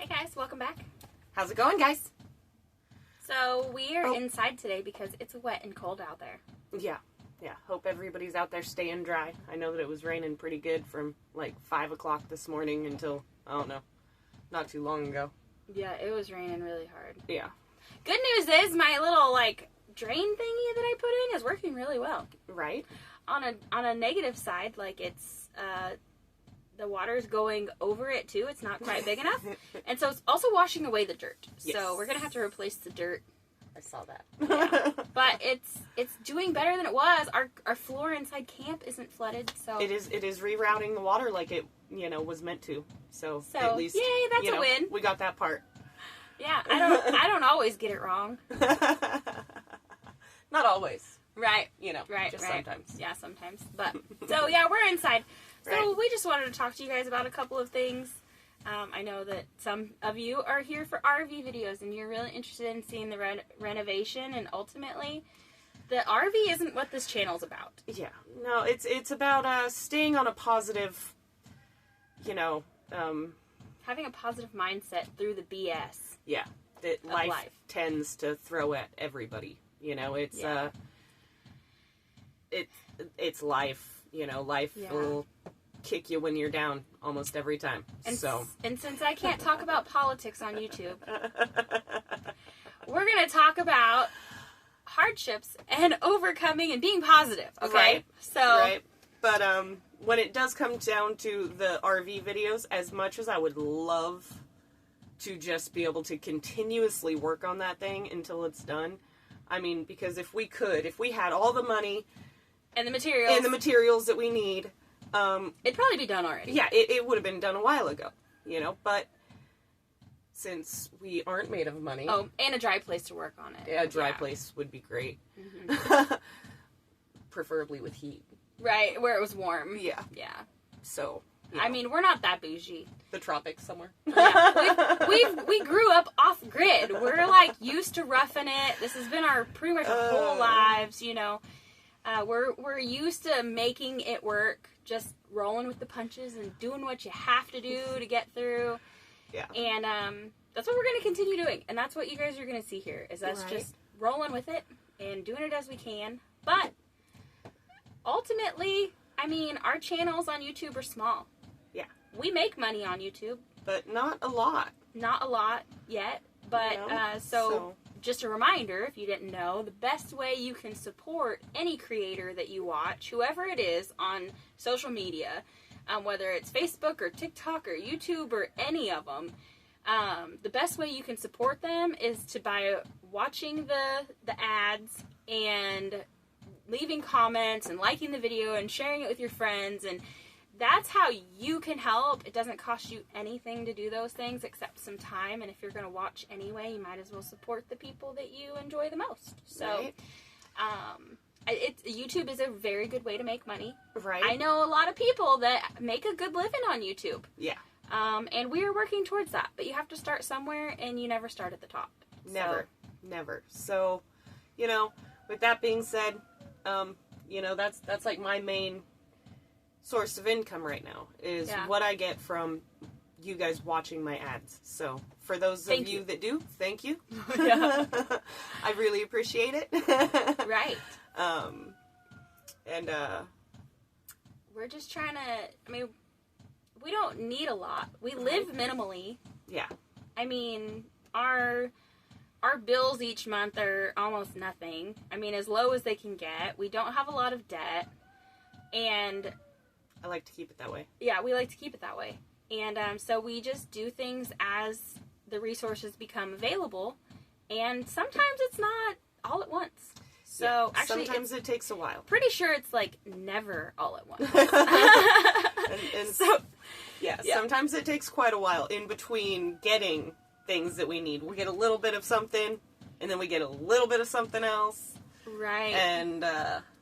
Hey guys, welcome back. How's it going, guys? So we are inside today because it's wet and cold out there. Yeah. Hope everybody's out there staying dry. I know that it was raining pretty good from like 5 o'clock this morning until, I don't know, not too long ago. Yeah, it was raining really hard. Yeah. Good news is my little drain thingy that I put in is working really well. Right? On a negative side, it's the water's going over it too. It's not quite big enough. And so it's also washing away the dirt. Yes. So we're going to have to replace the dirt. I saw that. Yeah. But it's doing better than it was. Our floor inside camp isn't flooded, so It is rerouting the water like it, was meant to. So at least, yay, that's a win. We got that part. Yeah, I don't always get it wrong. Not always. Right. Right. Just sometimes. Yeah, sometimes. But so yeah, we're inside. So Right. we just wanted to talk to you guys about a couple of things. I know that some of you are here for RV videos and you're really interested in seeing the renovation, and ultimately the RV isn't what this channel's about. Yeah. No, it's about staying on a positive, Having a positive mindset through the BS. yeah, that life tends to throw at everybody. It's it's life. Life will kick you when you're down almost every time. And so and since I can't talk about politics on YouTube, we're gonna talk about hardships and overcoming and being positive. Okay, Right. so right. But when it does come down to the RV videos, as much as I would love to just be able to continuously work on that thing until it's done, I mean, because if we had all the money and the materials that we need, it'd probably be done already. yeah, it would have been done a while ago, but since we aren't made of money. Oh, and a dry place to work on it. A dry place would be great. Mm-hmm. Preferably with heat. Right, where it was warm. Yeah. Yeah. So, I mean, we're not that bougie. the tropics somewhere. Yeah. We grew up off grid. We're used to roughing it. This has been pretty much our whole lives, We're used to making it work, just rolling with the punches and doing what you have to do to get through. Yeah. And that's what we're going to continue doing. And that's what you guys are going to see here, is us just rolling with it and doing it as we can. But ultimately, I mean, our channels on YouTube are small. Yeah. We make money on YouTube. But not a lot. Not a lot yet. But so just a reminder, if you didn't know, the best way you can support any creator that you watch, whoever it is, on social media, whether it's Facebook or TikTok or YouTube or any of them, the best way you can support them is by watching the ads and leaving comments and liking the video and sharing it with your friends, and that's how you can help. It doesn't cost you anything to do those things except some time, and if you're going to watch anyway, you might as well support the people that you enjoy the most. So, YouTube is a very good way to make money. Right. I know a lot of people that make a good living on YouTube. Yeah. And we are working towards that, but you have to start somewhere, and you never start at the top. Never. So, with that being said, that's like my main source of income right now is what I get from you guys watching my ads. So for those of you that do, thank you. Yeah. I really appreciate it. Right. And we're just trying to, we don't need a lot. We live minimally. Yeah. I mean, our bills each month are almost nothing. As low as they can get. We don't have a lot of debt. And I like to keep it that way. Yeah, we like to keep it that way. And so we just do things as the resources become available. And sometimes it's not all at once. So actually, sometimes it takes a while. Pretty sure it's never all at once. and so, yeah, sometimes it takes quite a while in between getting things that we need. We get a little bit of something, and then we get a little bit of something else. Right. And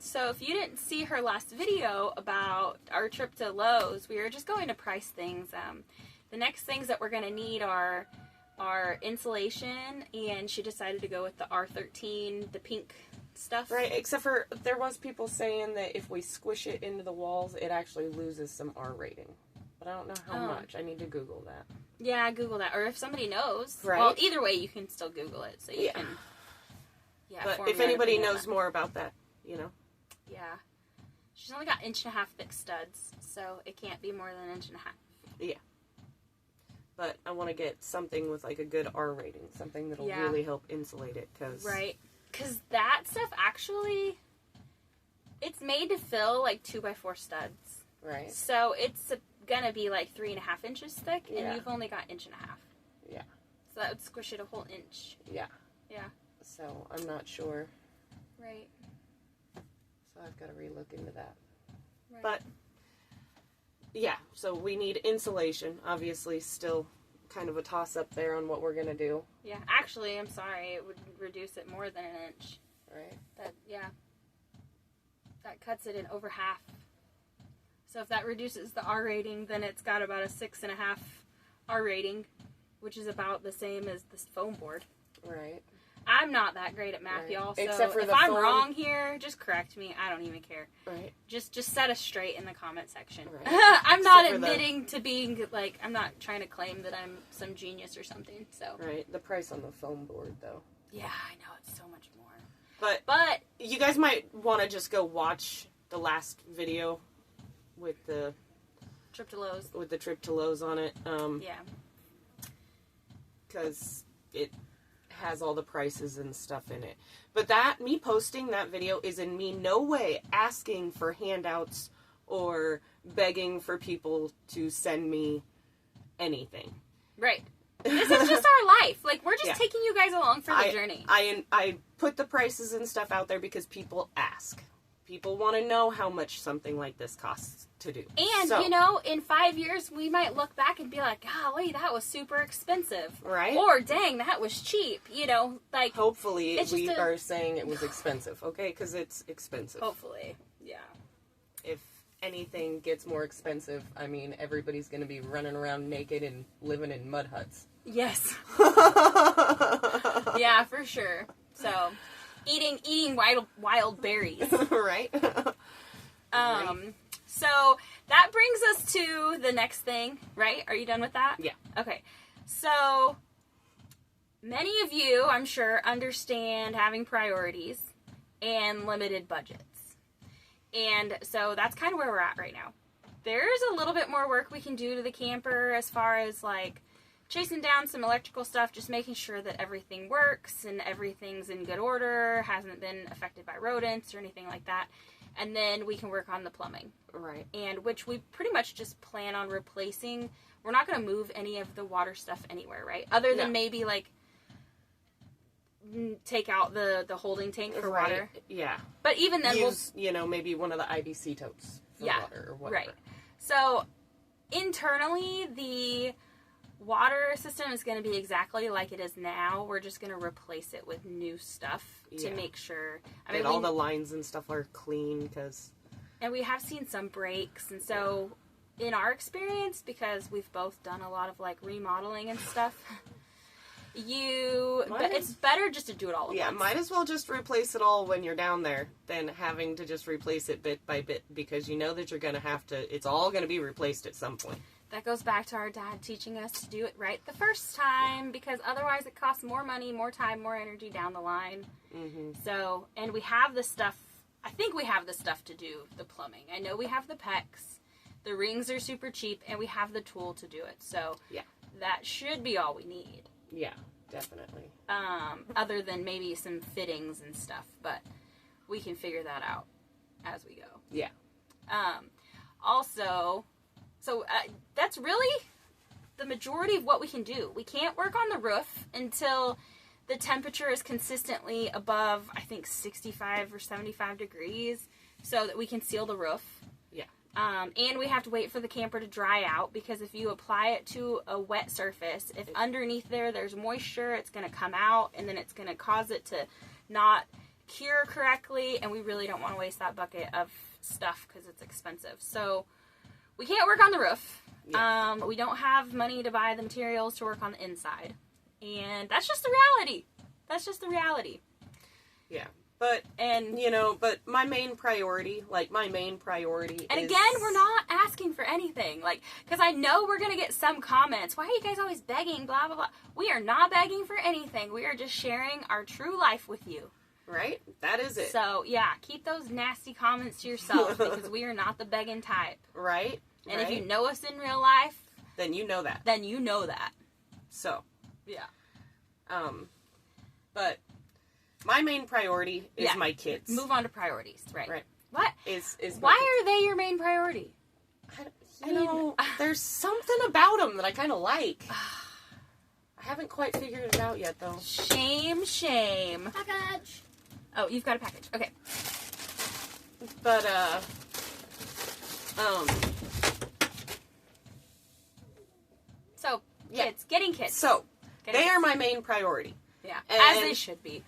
so if you didn't see her last video about our trip to Lowe's, we were just going to price things. The next things that we're going to need are insulation, and she decided to go with the R13, the pink stuff. Right, except for there was people saying that if we squish it into the walls, it actually loses some R rating. but I don't know how much. I need to Google that. Yeah, Google that. Or if somebody knows. Right. Well, either way, you can still Google it. So you can... Yeah, but if anybody knows more about that, you know. Yeah. She's only got 1.5-inch thick studs, so it can't be more than 1.5 inches. Yeah. But I want to get something with, like, a good R rating. Something that'll really help insulate it, because... Right. Because that stuff actually... It's made to fill, like, 2x4 studs. Right. So it's gonna be, like, 3.5 inches thick, and you've only got 1.5 inches. Yeah. So that would squish it a whole inch. Yeah. Yeah. So I'm not sure. Right. So I've got to relook into that. Right. But, yeah, so we need insulation. Obviously, still kind of a toss-up there on what we're going to do. Yeah, actually, I'm sorry. It would reduce it more than 1 inch. Right. That cuts it in over half. So if that reduces the R rating, then it's got about a 6.5 R rating, which is about the same as this foam board. Right. I'm not that great at math, y'all, so except for if the I'm foam. wrong here, just correct me. I don't even care. Right. Just set us straight in the comment section. Right. I'm not admitting to being, like, I'm not trying to claim that I'm some genius or something, so. Right. The price on the foam board, though. Yeah, I know. It's so much more. But you guys might want to just go watch the last video with the trip to Lowe's. With the trip to Lowe's on it. Yeah. Because it has all the prices and stuff in it. But me posting that video is in me no way asking for handouts or begging for people to send me anything. Right. This is just our life. Like, we're just taking you guys along for the journey. I put the prices and stuff out there because people ask. People want to know how much something like this costs to do. And, you know, in 5 years, we might look back and be like, golly, that was super expensive. Right. Or, dang, that was cheap. You know, like... Hopefully, we are saying it was expensive, okay? Because it's expensive. Hopefully, yeah. If anything gets more expensive, I mean, everybody's going to be running around naked and living in mud huts. Yes. Yeah, for sure. So, eating wild berries. Right. So, that brings us to the next thing, right? Are you done with that? Yeah. Okay. So, many of you, I'm sure, understand having priorities and limited budgets. And so, that's kind of where we're at right now. There's a little bit more work we can do to the camper as far as, like, chasing down some electrical stuff, just making sure that everything works and everything's in good order, hasn't been affected by rodents or anything like that. And then we can work on the plumbing. Right. And which we pretty much just plan on replacing. We're not going to move any of the water stuff anywhere, right? Other than maybe, like, take out the holding tank for water. Yeah. But even then we'll... maybe one of the IBC totes for water or whatever. Right. So, internally, the water system is going to be exactly like it is now. We're just going to replace it with new stuff to make sure. I mean, all the lines and stuff are clean and we have seen some breaks, and so in our experience, because we've both done a lot of like remodeling and stuff, it's better just to do it all at once. Yeah, might as well just replace it all when you're down there than having to just replace it bit by bit, because you know that you're going to have to. It's all going to be replaced at some point. That goes back to our dad teaching us to do it right the first time, because otherwise it costs more money, more time, more energy down the line. Mm-hmm. So, and we have the stuff, I think we have the stuff to do the plumbing. I know we have the PEX, the rings are super cheap, and we have the tool to do it. So, that should be all we need. Yeah, definitely. Other than maybe some fittings and stuff, but we can figure that out as we go. Yeah. Also... So that's really the majority of what we can do. We can't work on the roof until the temperature is consistently above, I think, 65 or 75 degrees so that we can seal the roof. Yeah. And we have to wait for the camper to dry out, because if you apply it to a wet surface, if underneath there's moisture, it's going to come out, and then it's going to cause it to not cure correctly, and we really don't want to waste that bucket of stuff because it's expensive. So... we can't work on the roof. Yeah. We don't have money to buy the materials to work on the inside. And that's just the reality. Yeah. But, and, you know, but my main priority and is... And again, we're not asking for anything. Like, because I know we're going to get some comments. Why are you guys always begging, blah, blah, blah. We are not begging for anything. We are just sharing our true life with you. Right? That is it. So, yeah, keep those nasty comments to yourself because we are not the begging type. Right? And if you know us in real life... Then you know that. So. Yeah. But... My main priority is my kids. Move on to priorities, right? Right. What? Why are they your main priority? I mean, there's something about them that I kind of like. I haven't quite figured it out yet, though. Shame. Package. Oh, you've got a package. Okay. But, So, kids. Getting kids. So, they are my main priority. Yeah, as they should be.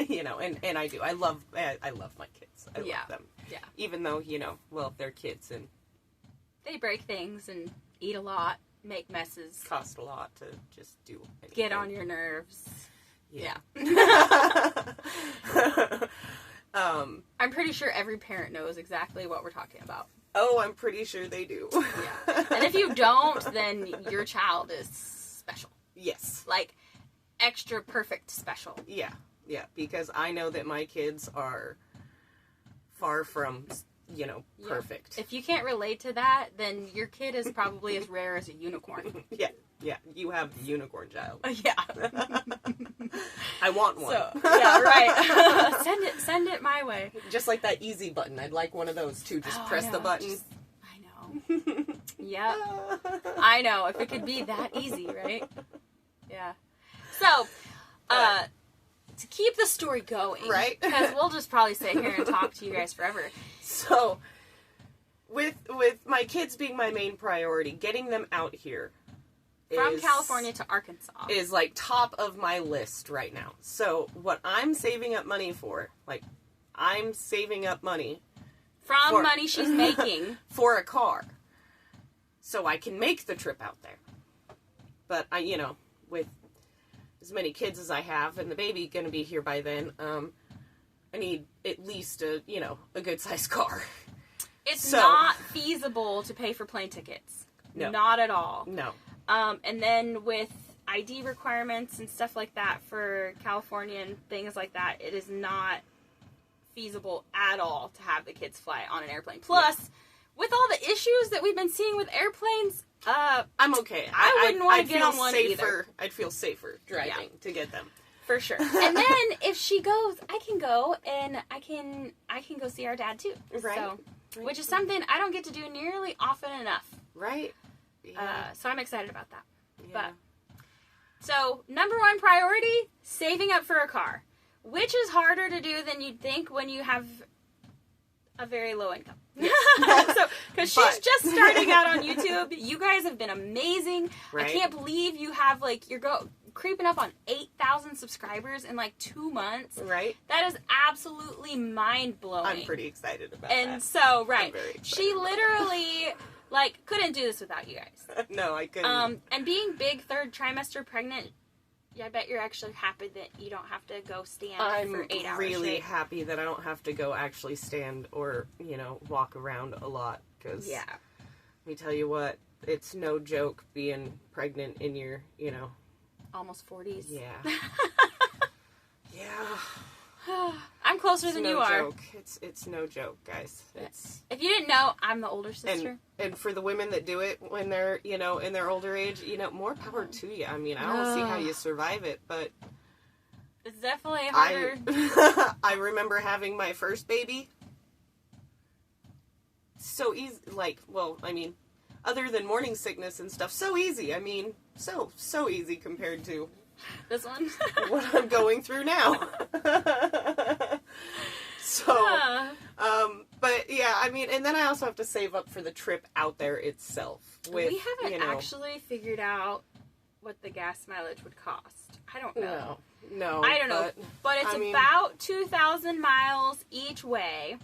You know, and I do. I love my kids. I love them. Yeah. Even though, you know, well, they're kids and... They break things and eat a lot, make messes. Cost a lot to just do anything. Get on your nerves. Yeah. I'm pretty sure every parent knows exactly what we're talking about. Oh, I'm pretty sure they do. Yeah. And if you don't, then your child is special. Yes. Like... extra perfect special. Yeah, because I know that my kids are far from, you know, perfect. If you can't relate to that, then your kid is probably as rare as a unicorn. Yeah, you have the unicorn child. Yeah. I want one. So, yeah, right. Send it my way. Just like that easy button. I'd like one of those too. Just press the button. I know. Yep. I know. If it could be that easy, right? Yeah. So, to keep the story going, right? Because we'll just probably sit here and talk to you guys forever. So, with my kids being my main priority, getting them out here from California to Arkansas is like top of my list right now. So, what I'm saving up money for, like, I'm saving up money from money she's making for a car, so I can make the trip out there. But you know, with as many kids as I have, and the baby going to be here by then, I need at least a good sized car. It's not feasible to pay for plane tickets. No. Not at all. No. And then with ID requirements and stuff like that for California and things like that, it is not feasible at all to have the kids fly on an airplane. Plus, with all the issues that we've been seeing with airplanes, I'm okay. I wouldn't want to get on one either. I'd feel safer driving to get them. For sure. And then if she goes, I can go and I can go see our dad too. Right. So, which is something I don't get to do nearly often enough. Right. Yeah. So I'm excited about that. Yeah. But so number one priority, saving up for a car, which is harder to do than you'd think when you have a very low income. So, because she's just starting out on YouTube. You guys have been amazing. Right. I can't believe you have you're creeping up on 8,000 subscribers in 2 months. Right. That is absolutely mind blowing. I'm pretty excited about that. And so, right. I'm very excited. She literally couldn't do this without you guys. No, I couldn't. And being big third trimester pregnant, I bet you're actually happy that you don't have to go stand for 8 hours. I'm really happy that I don't have to go actually stand or, walk around a lot. Because, let me tell you what, it's no joke being pregnant in your, almost 40s. Yeah. Yeah. I'm closer than you are. Joke. It's no joke, guys. If you didn't know, I'm the older sister. And for the women that do it when they're, in their older age, more power to you. I mean, I don't see how you survive it, but it's definitely harder. I remember having my first baby. So easy, other than morning sickness and stuff, so easy. I mean, so easy compared to this one. What I'm going through now. So, but yeah, I mean, and then I also have to save up for the trip out there itself. We haven't actually figured out what the gas mileage would cost. I don't know. No. I don't know. But it's about 2,000 miles each way.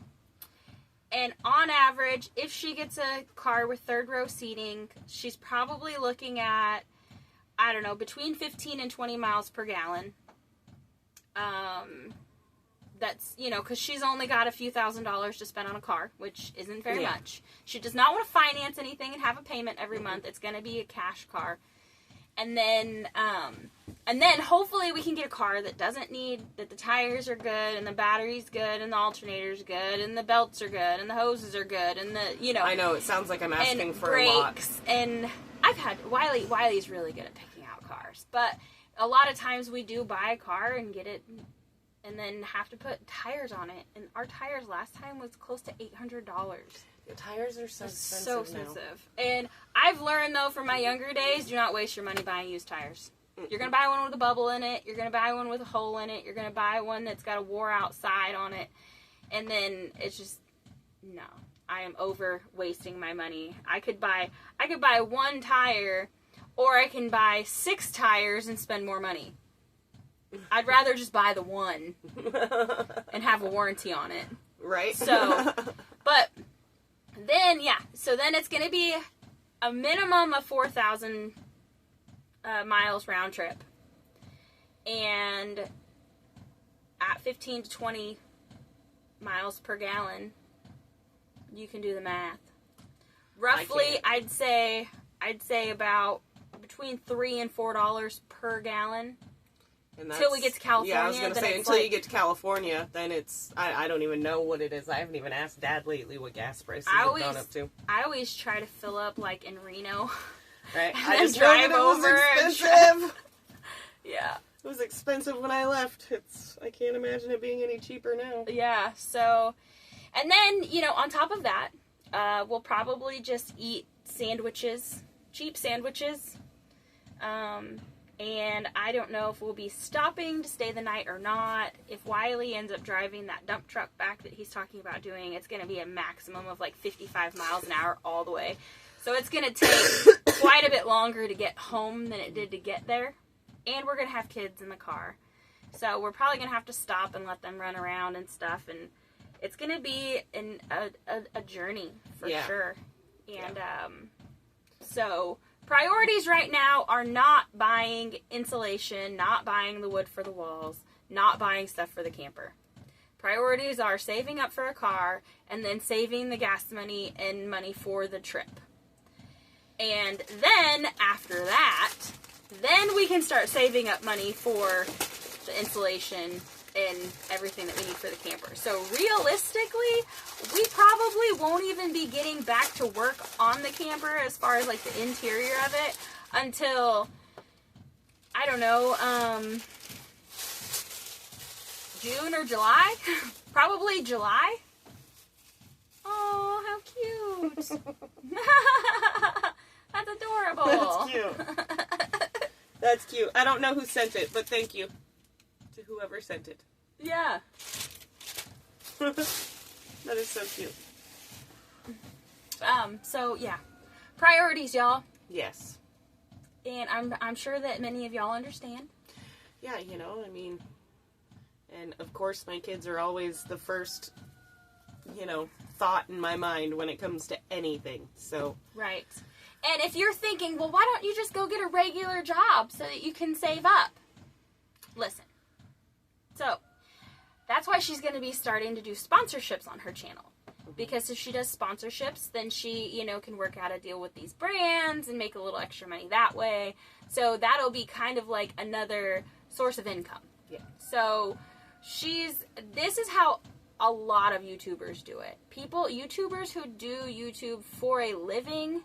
And on average, if she gets a car with third row seating, she's probably looking at, I don't know, between 15 and 20 miles per gallon. that's, you know, because she's only got a few $1,000s to spend on a car, which isn't very much. She does not want to finance anything and have a payment every month. It's going to be a cash car. And then hopefully we can get a car that doesn't need, that the tires are good, and the battery's good, and the alternator's good, and the belts are good, and the hoses are good, and the, you know. I know, it sounds like I'm asking for brakes, a lot. And I've had, Wiley's really good at picking out cars. But a lot of times we do buy a car and get it, and then have to put tires on it. And our tires last time was close to $800. The tires are so expensive so expensive. Now. And I've learned, though, from my younger days, do not waste your money buying used tires. You're going to buy one with a bubble in it. You're going to buy one with a hole in it. You're going to buy one that's got a wore-out side on it. And then it's just, no. I am over wasting my money. I could buy one tire, or I can buy 6 tires and spend more money. I'd rather just buy the one and have a warranty on it. Right. So, but then, so then it's going to be a minimum of 4,000 miles round trip. And at 15 to 20 miles per gallon, you can do the math. Roughly, I'd say about between $3 and $4 per gallon. Until we get to California. Yeah, I was going to say, until you get to California, then it's, I don't even know what it is. I haven't even asked Dad lately what gas prices have gone up to. I always try to fill up, like, in Reno. Right. I just drive over. It was expensive. Yeah. It was expensive when I left. I can't imagine it being any cheaper now. Yeah, so, and then, you know, on top of that, we'll probably just eat sandwiches, cheap sandwiches. And I don't know if we'll be stopping to stay the night or not. If Wiley ends up driving that dump truck back that he's talking about doing, it's going to be a maximum of like 55 miles an hour all the way. So it's going to take quite a bit longer to get home than it did to get there. And we're going to have kids in the car. So we're probably going to have to stop and let them run around and stuff. And it's going to be a journey for sure. And so priorities right now are not buying insulation, not buying the wood for the walls, not buying stuff for the camper. Priorities are saving up for a car and then saving the gas money and money for the trip. And then, after that, then we can start saving up money for the insulation and everything that we need for the camper. So realistically, we probably won't even be getting back to work on the camper as far as like the interior of it until, I don't know, June or July? Probably July. Oh, how cute. That's adorable. That's cute. That's cute. I don't know who sent it, but thank you to whoever sent it. Yeah. That is so cute. So yeah. Priorities, y'all. Yes. And I'm sure that many of y'all understand. Yeah, you know, I mean, and of course my kids are always the first, you know, thought in my mind when it comes to anything. So. Right. And if you're thinking, well, why don't you just go get a regular job so that you can save up? Listen. So, that's why she's going to be starting to do sponsorships on her channel. Because if she does sponsorships, then she, you know, can work out a deal with these brands and make a little extra money that way. So, that'll be kind of like another source of income. Yeah. So, this is how a lot of YouTubers do it. YouTubers who do YouTube for a living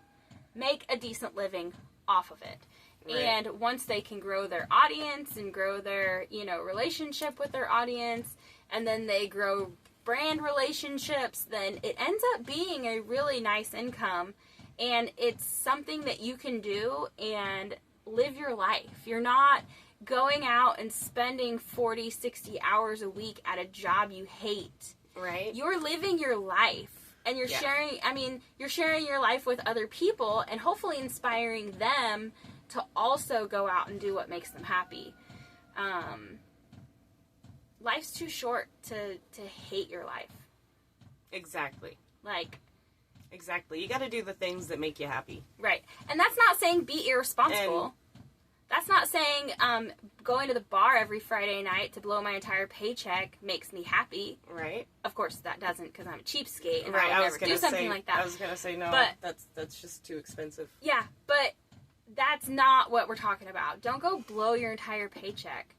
make a decent living off of it. Right. And once they can grow their audience and grow their, you know, relationship with their audience, and then they grow brand relationships, then it ends up being a really nice income. And it's something that you can do and live your life. You're not going out and spending 40, 60 hours a week at a job you hate. Right. You're living your life. And you're sharing your life with other people and hopefully inspiring them to also go out and do what makes them happy. Life's too short to hate your life. Exactly. Exactly. You got to do the things that make you happy. Right. And that's not saying be irresponsible. That's not saying going to the bar every Friday night to blow my entire paycheck makes me happy. Right. Of course that doesn't, because I'm a cheapskate and right. I would never do something like that. I was going to say, no, but, that's just too expensive. Yeah, but that's not what we're talking about. Don't go blow your entire paycheck.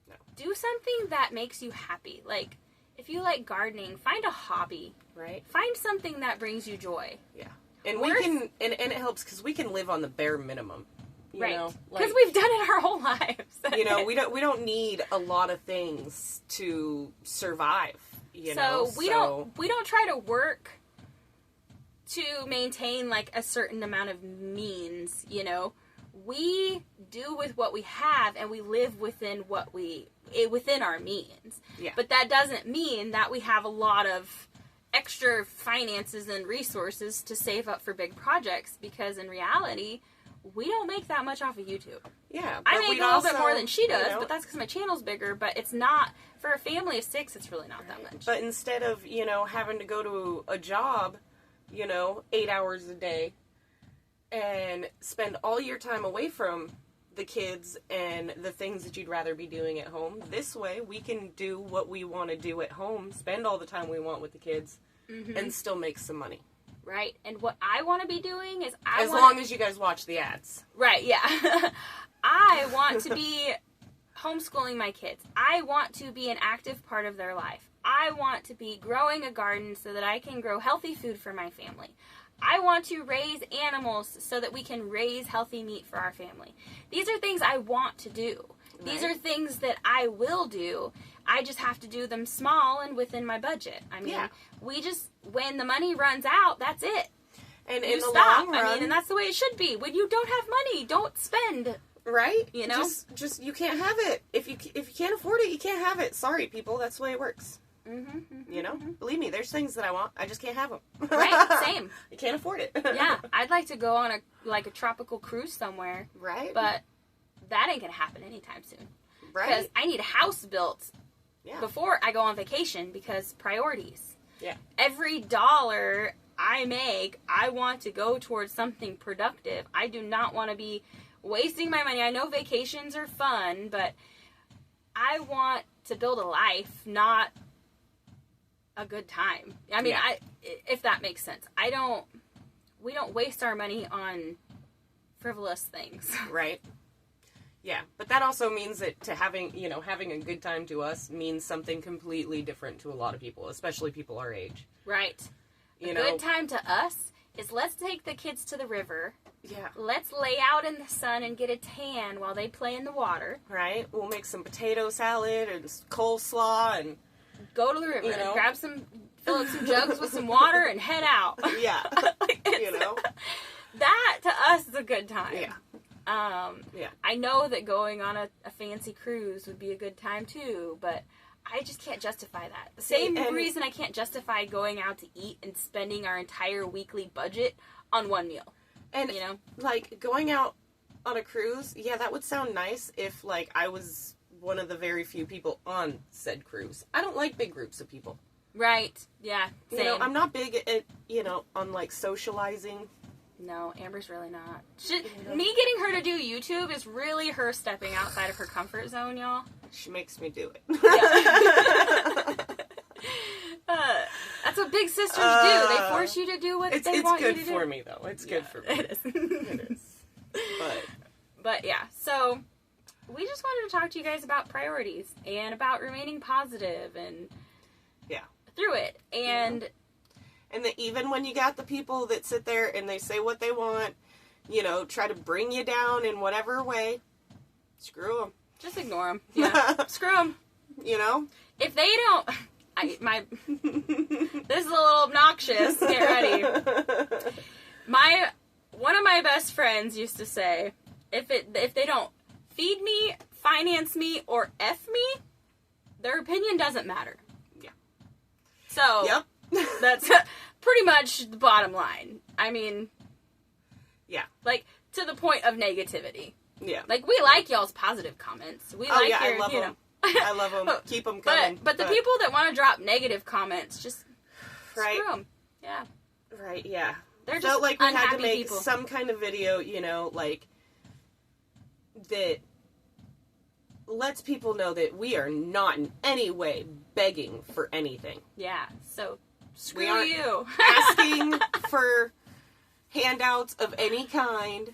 No. Do something that makes you happy. Like, if you like gardening, find a hobby. Right. Find something that brings you joy. Yeah. And we can, and it helps because we can live on the bare minimum. You right. know, because we've done it our whole lives. You know, we don't need a lot of things to survive. You know, so we don't try to work to maintain like a certain amount of means. You know, we do with what we have, and we live within within our means. Yeah. But that doesn't mean that we have a lot of extra finances and resources to save up for big projects, because in reality, we don't make that much off of YouTube. Yeah. I make a little bit more than she does, but that's because my channel's bigger, but it's not, for a family of 6, it's really not that much. But instead of, you know, having to go to a job, you know, 8 hours a day, and spend all your time away from the kids and the things that you'd rather be doing at home, this way we can do what we want to do at home, spend all the time we want with the kids, and still make some money. Right. And what I want to be doing is as long as you guys watch the ads. Right, yeah. I want to be homeschooling my kids. I want to be an active part of their life. I want to be growing a garden so that I can grow healthy food for my family. I want to raise animals so that we can raise healthy meat for our family. These are things I want to do. Right. These are things that I will do. I just have to do them small and within my budget. I mean, when the money runs out, that's it. And in the long run, I mean, and that's the way it should be. When you don't have money, don't spend. Right? You know? Just you can't have it. If you can't afford it, you can't have it. Sorry, people. That's the way it works. You know? Believe me, there's things that I want. I just can't have them. Right? Same. I can't afford it. Yeah. I'd like to go on a tropical cruise somewhere. Right. But that ain't going to happen anytime soon. Right. Because I need a house built before I go on vacation, because priorities. Yeah. Every dollar I make, I want to go towards something productive. I do not want to be wasting my money. I know vacations are fun, but I want to build a life, not a good time. I mean, if that makes sense. We don't waste our money on frivolous things. Right. Yeah, but that also means that having a good time to us means something completely different to a lot of people, especially people our age. Right. A good time to us is, let's take the kids to the river. Yeah. Let's lay out in the sun and get a tan while they play in the water. Right. We'll make some potato salad and coleslaw and go to the river and fill up some jugs with some water and head out. Yeah. That to us is a good time. Yeah. I know that going on a fancy cruise would be a good time too, but I just can't justify that. The same reason I can't justify going out to eat and spending our entire weekly budget on one meal. And, like, going out on a cruise, that would sound nice if, like, I was one of the very few people on said cruise. I don't like big groups of people. Right. Yeah. Same. I'm not big at, on, like, socializing. No, Amber's really not. Me getting her to do YouTube is really her stepping outside of her comfort zone, y'all. She makes me do it. That's what big sisters do. They force you to do what they want you to do. It's good for me, though. It's good for me. It is. It is. But yeah, so we just wanted to talk to you guys about priorities and about remaining positive and through it. And that even when you got the people that sit there and they say what they want, try to bring you down in whatever way, screw them. Just ignore them. Yeah. Screw them. If they don't... this is a little obnoxious. Get ready. One of my best friends used to say, if they don't feed me, finance me, or F me, their opinion doesn't matter. Yeah. So... Yep. That's pretty much the bottom line. I mean, like, to the point of negativity. Yeah. Like, we like y'all's positive comments. We like your, I love them. I love them. Keep them coming. But the people that want to drop negative comments, just screw them. Yeah. Right, yeah. They're just felt like we had to make people. some kind of video, like, that lets people know that we are not in any way begging for anything. Yeah, so screw we aren't you. asking for handouts of any kind.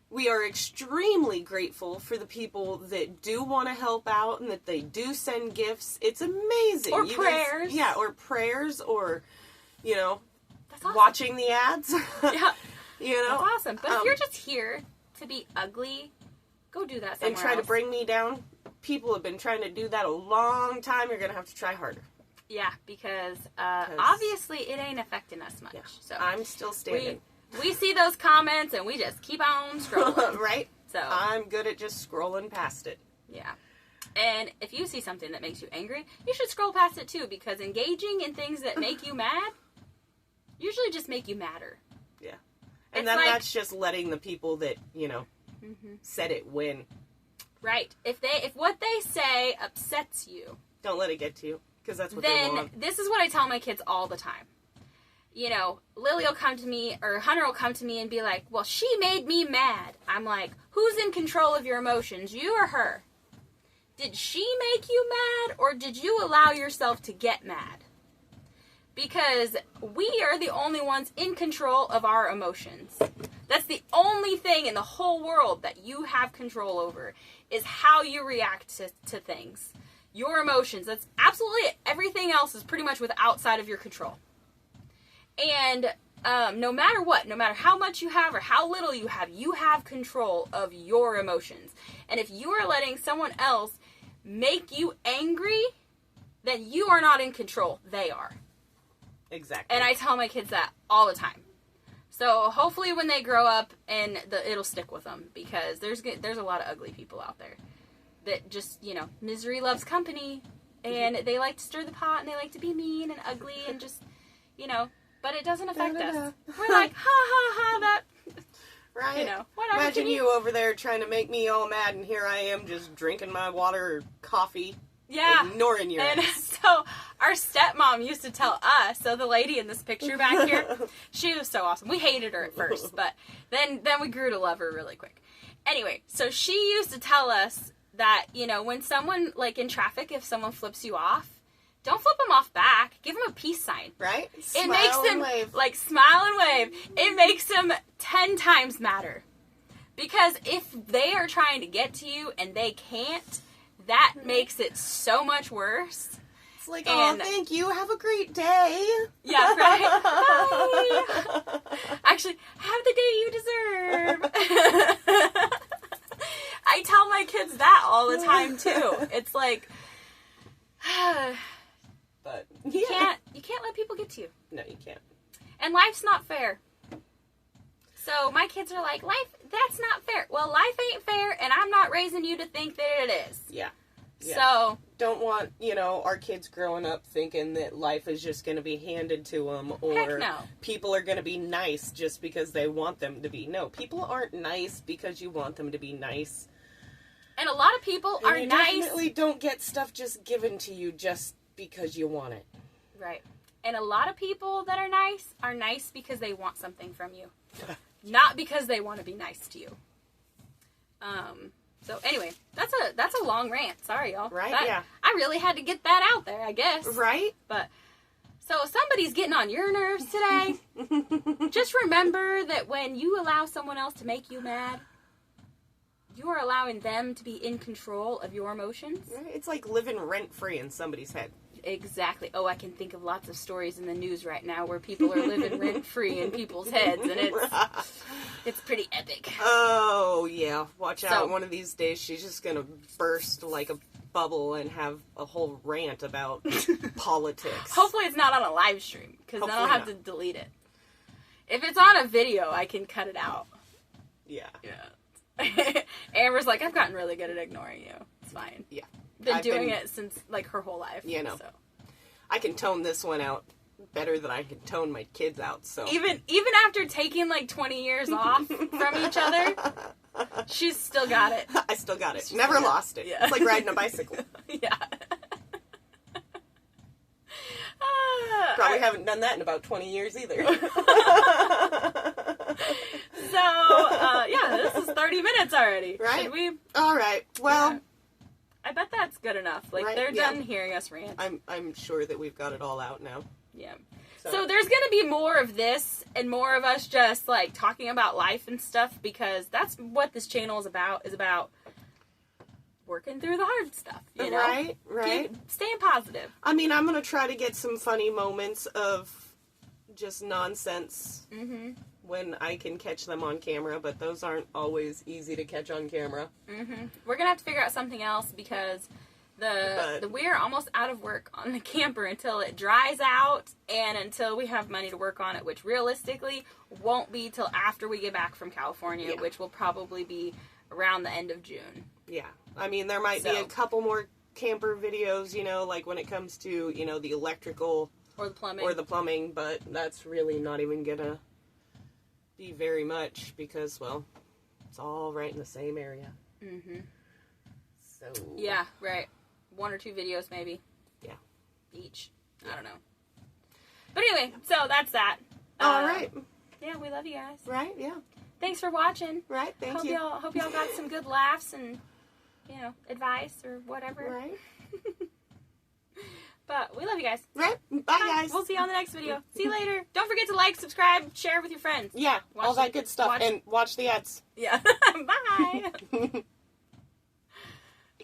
We are extremely grateful for the people that do want to help out and that they do send gifts. It's amazing. Or prayers. Or prayers, or, That's awesome. watching the ads. Yeah. That's awesome. But if you're just here to be ugly, go do that somewhere and try else. to bring me down. People have been trying to do that a long time. You're going to have to try harder. Yeah, because obviously it ain't affecting us much. Yeah. So I'm still standing. We see those comments and we just keep on scrolling. Right? So I'm good at just scrolling past it. Yeah. And if you see something that makes you angry, you should scroll past it too, because engaging in things that make you mad usually just make you madder. Yeah. And then that's just letting the people that, said it win. Right. If what they say upsets you, don't let it get to you, because that's what they want. Then this is what I tell my kids all the time. Lily will come to me, or Hunter will come to me and be like, well, she made me mad. I'm like, who's in control of your emotions, you or her? Did she make you mad, or did you allow yourself to get mad? Because we are the only ones in control of our emotions. That's the only thing in the whole world that you have control over, is how you react to things. Your emotions. That's absolutely it. Everything else is pretty much outside of your control. And no matter what, no matter how much you have or how little you have control of your emotions. And if you are letting someone else make you angry, then you are not in control. They are. Exactly. And I tell my kids that all the time. So hopefully when they grow up, and it'll stick with them, because there's a lot of ugly people out there that just, misery loves company, and they like to stir the pot, and they like to be mean and ugly and just, but it doesn't affect us. We're like, ha ha ha, that, right? Whatever. Imagine you over there trying to make me all mad, and here I am just drinking my water or coffee. Yeah. Ignoring your And ass. so our stepmom used to tell us, so the lady in this picture back here, she was so awesome. We hated her at first, but then we grew to love her really quick. Anyway, so she used to tell us that, when someone, like in traffic, if someone flips you off, don't flip them off back. Give them a peace sign. Right? It makes them, like, smile and wave. It makes them 10 times madder. Because if they are trying to get to you and they can't, that makes it so much worse. It's like, oh, thank you. Have a great day. Yeah, right? Bye. Actually, have the day you deserve. I tell my kids that all the time, too. It's like, but you can't let people get to you. No, you can't. And life's not fair. So my kids are like, that's not fair. Well, life ain't fair, and I'm not raising you to think that it is. Yeah. So don't want, our kids growing up thinking that life is just going to be handed to them, or people are going to be nice just because they want them to be. No, people aren't nice because you want them to be nice. And a lot of people are you nice. Definitely don't get stuff just given to you just because you want it. Right. And a lot of people that are nice because they want something from you. Not because they want to be nice to you. So anyway, that's a long rant. Sorry, y'all. Right? Yeah. I really had to get that out there, I guess. Right? But so somebody's getting on your nerves today. Just remember that when you allow someone else to make you mad, you are allowing them to be in control of your emotions. It's like living rent-free in somebody's head. Exactly. Oh, I can think of lots of stories in the news right now where people are living rent-free in people's heads, and it's pretty epic. Oh, yeah. Watch out. One of these days, she's just going to burst like a bubble and have a whole rant about politics. Hopefully it's not on a live stream, because then I'll have to delete it. If it's on a video, I can cut it out. Yeah. Amber's like, I've gotten really good at ignoring you. It's fine. Yeah. Been doing it since, like, her whole life. So. I can tone this one out better than I can tone my kids out, so. Even after taking, like, 20 years off from each other, she's still got it. I still got it. Never lost it. Yeah. It's like riding a bicycle. Yeah. Probably haven't done that in about 20 years either. yeah, this is 30 minutes already. Right? Should we? All right. Well, yeah. I bet that's good enough. Like, right? they're done hearing us rant. I'm sure that we've got it all out now. Yeah. So there's going to be more of this and more of us just, like, talking about life and stuff, because that's what this channel is about working through the hard stuff, you know? Right. Staying positive. I mean, I'm going to try to get some funny moments of just nonsense when I can catch them on camera, but those aren't always easy to catch on camera. We're going to have to figure out something else, because we are almost out of work on the camper until it dries out and until we have money to work on it, which realistically won't be till after we get back from California, which will probably be around the end of June. Yeah. I mean, there might be a couple more camper videos, you know, like when it comes to, you know, the electrical or the plumbing, but that's really not even gonna be very much because, well, it's all right in the same area. So. Yeah, right. 1 or 2 videos maybe. Yeah. Each. I don't know. But anyway, so that's that. All right. Yeah, we love you guys. Right, yeah. Thanks for watching. Right, thank you. Hope y'all got some good laughs and, you know, advice or whatever. Right. But we love you guys. Right. Bye, guys. We'll see you on the next video. See you later. Don't forget to like, subscribe, share with your friends. Yeah, all that good stuff. And watch the ads. Yeah. Bye. You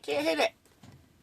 can't hit it.